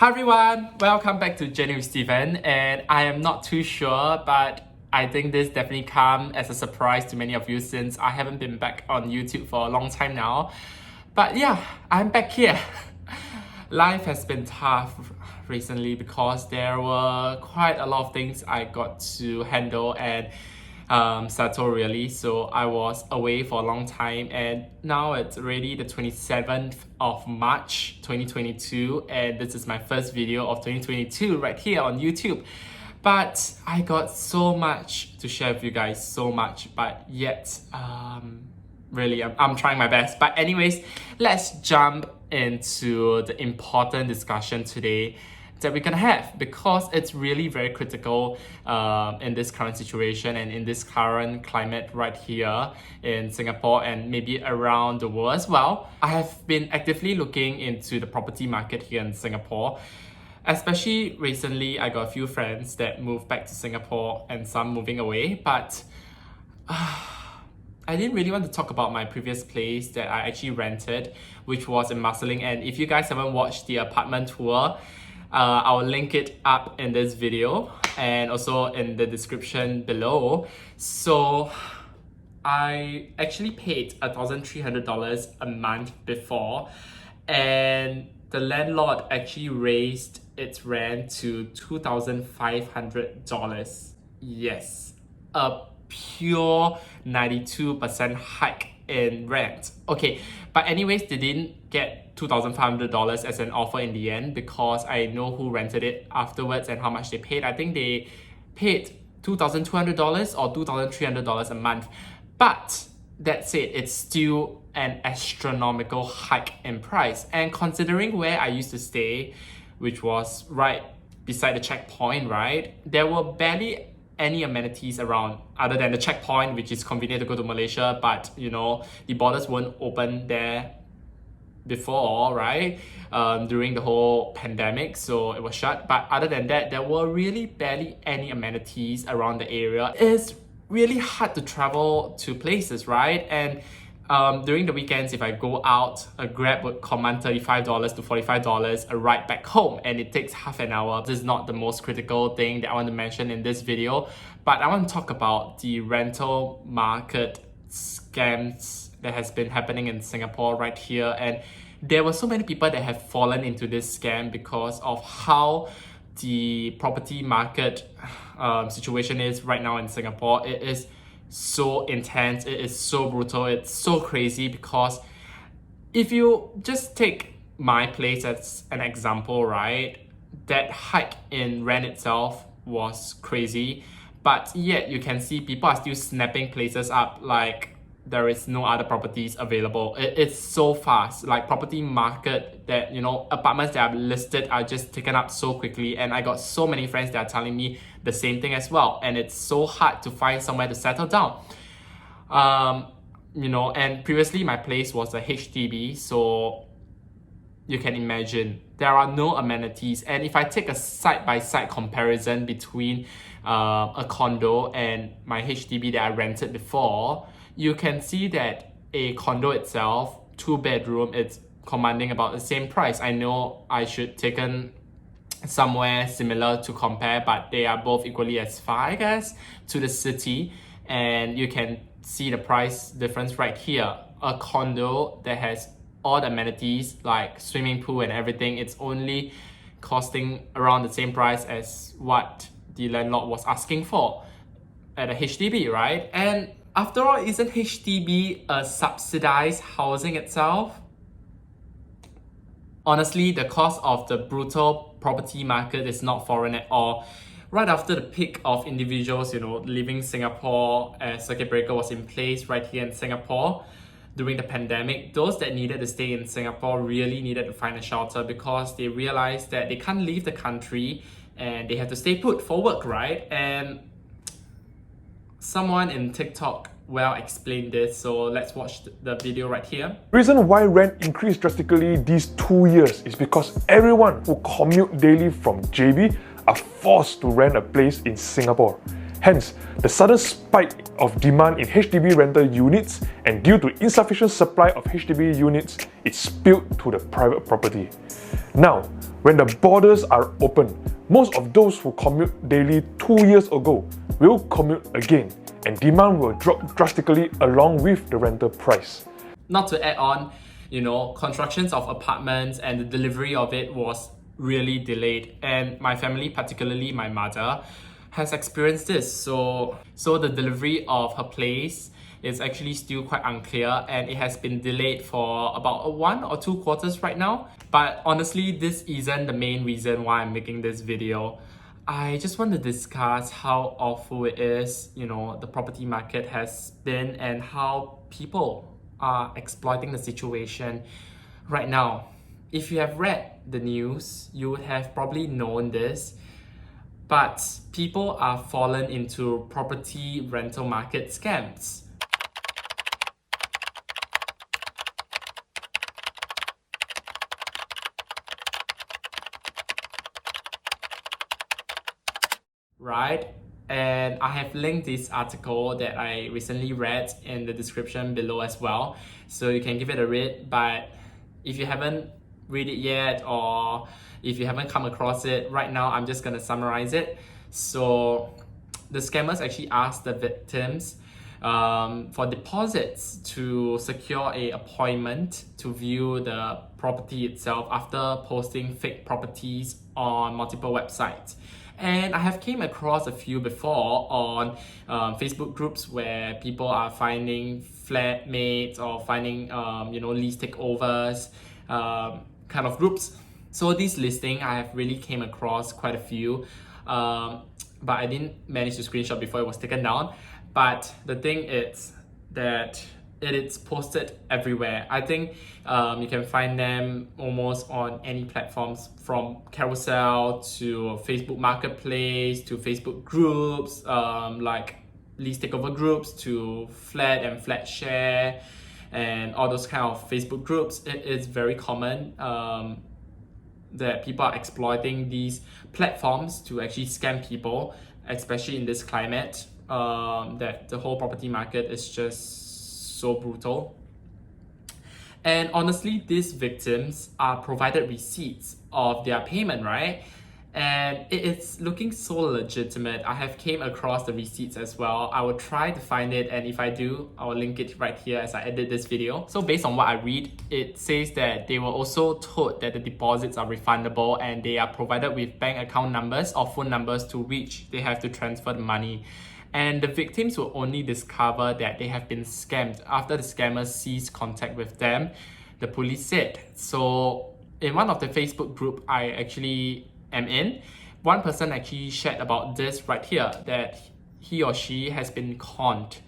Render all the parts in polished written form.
Hi everyone, welcome back to Journey with Steven, and I am not too sure, but I think this definitely come as a surprise to many of you since I haven't been back on YouTube for a long time now. But yeah, I'm back here. Life has been tough recently because there were quite a lot of things I got to handle and settle really. So I was away for a long time, and now it's already the 27th of March 2022, and this is my first video of 2022 right here on YouTube. But I got so much to share with you guys, so much, but yet really I'm trying my best. But anyways, let's jump into the important discussion today that we're gonna have, because it's really very critical in this current situation and in this current climate right here in Singapore and maybe around the world as well. I have been actively looking into the property market here in Singapore. Especially recently, I got a few friends that moved back to Singapore and some moving away, but I didn't really want to talk about my previous place that I actually rented, which was in Marsiling. And if you guys haven't watched the apartment tour, I will link it up in this video and also in the description below. So I actually paid $1,300 a month before, and the landlord actually raised its rent to $2,500. Yes, a pure 92% hike in rent. Okay, but anyways, they didn't get $2,500 as an offer in the end, because I know who rented it afterwards and how much they paid. I think they paid $2,200 or $2,300 a month. But that said, it's still an astronomical hike in price. And considering where I used to stay, which was right beside the checkpoint, right, there were barely any amenities around other than the checkpoint, which is convenient to go to Malaysia, but you know, the borders weren't open there before, right, during the whole pandemic, so it was shut. But other than that, there were really barely any amenities around the area. It's really hard to travel to places, right? And during the weekends, if I go out, a Grab would command $35 to $45 a ride back home, and it takes half an hour. This is not the most critical thing that I want to mention in this video, but I want to talk about the rental market scams that has been happening in Singapore right here. And there were so many people that have fallen into this scam because of how the property market situation is right now in Singapore. It is so intense, it is so brutal, it's so crazy. Because if you just take my place as an example, right, that hike in rent itself was crazy, but yet you can see people are still snapping places up like there is no other properties available. It's so fast, like property market that, you know, apartments that are listed are just taken up so quickly. And I got so many friends that are telling me the same thing as well, and it's so hard to find somewhere to settle down. You know, and previously my place was a HDB, so you can imagine there are no amenities. And if I take a side-by-side comparison between a condo and my HDB that I rented before, you can see that a condo itself, 2-bedroom, it's commanding about the same price. I know I should taken somewhere similar to compare, but they are both equally as far, I guess, to the city. And you can see the price difference right here. A condo that has all the amenities like swimming pool and everything, it's only costing around the same price as what the landlord was asking for at a HDB, right? And after all, isn't HDB a subsidized housing itself? Honestly, the cost of the brutal property market is not foreign at all. Right after the peak of individuals, you know, leaving Singapore as circuit breaker was in place right here in Singapore during the pandemic, those that needed to stay in Singapore really needed to find a shelter, because they realized that they can't leave the country and they have to stay put for work, right? And someone in TikTok well explained this, so let's watch the video right here. The reason why rent increased drastically these 2 years is because everyone who commute daily from JB are forced to rent a place in Singapore. Hence, the sudden spike of demand in HDB rental units, and due to insufficient supply of HDB units, it spilled to the private property. Now, When the borders are open, most of those who commute daily 2 years ago will commute again, and demand will drop drastically along with the rental price. Not to add on, constructions of apartments and the delivery of it was really delayed, and my family, particularly my mother, has experienced this. So the delivery of her place is actually still quite unclear, and it has been delayed for about 1 or 2 quarters right now. But honestly, this isn't the main reason why I'm making this video. I just want to discuss how awful it is, the property market has been, and how people are exploiting the situation right now. If you have read the news, you would have probably known this, but people are fallen into property rental market scams. Right? And I have linked this article that I recently read in the description below as well, so you can give it a read. But if you haven't read it yet, or if you haven't come across it right now, I'm just gonna summarize it. So the scammers actually asked the victims for deposits to secure an appointment to view the property itself after posting fake properties on multiple websites. And I have came across a few before on Facebook groups where people are finding flatmates or finding lease takeovers kind of groups. So this listing, I have really came across quite a few, but I didn't manage to screenshot before it was taken down. But the thing is that it's posted everywhere. I think you can find them almost on any platforms, from Carousel to Facebook Marketplace to Facebook groups, like lease takeover groups, to Flat and Flat Share, and all those kind of Facebook groups. It is very common that people are exploiting these platforms to actually scam people, especially in this climate that the whole property market is just so brutal. And honestly, these victims are provided receipts of their payment, right? And it's looking so legitimate. I have came across the receipts as well. I will try to find it, and if I do, I will link it right here as I edit this video. So based on what I read, it says that they were also told that the deposits are refundable, and they are provided with bank account numbers or phone numbers to which they have to transfer the money. And the victims will only discover that they have been scammed after the scammers ceased contact with them, the police said. So in one of the Facebook group I actually am in, one person actually shared about this right here, that he or she has been conned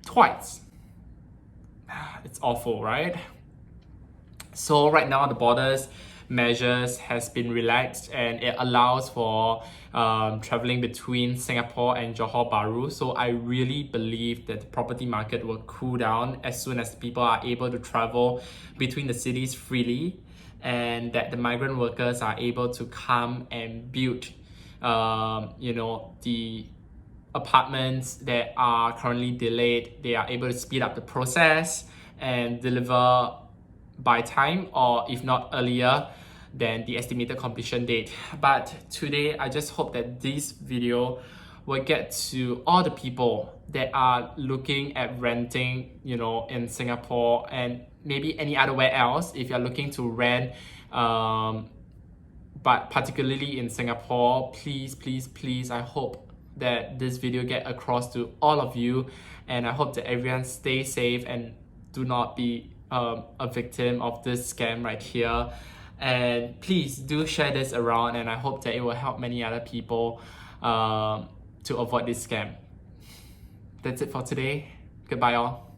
twice. It's awful, right? So right now the borders measures has been relaxed, and it allows for traveling between Singapore and Johor Bahru. So I really believe that the property market will cool down as soon as people are able to travel between the cities freely, and that the migrant workers are able to come and build the apartments that are currently delayed. They are able to speed up the process and deliver by time, or if not earlier than the estimated completion date. But today, I just hope that this video will get to all the people that are looking at renting, in Singapore and maybe any other where else. If you're looking to rent, but particularly in Singapore, please, I hope that this video get across to all of you, and I hope that everyone stay safe and do not be a victim of this scam right here. And please do share this around, and I hope that it will help many other people to avoid this scam. That's it for today. Goodbye all.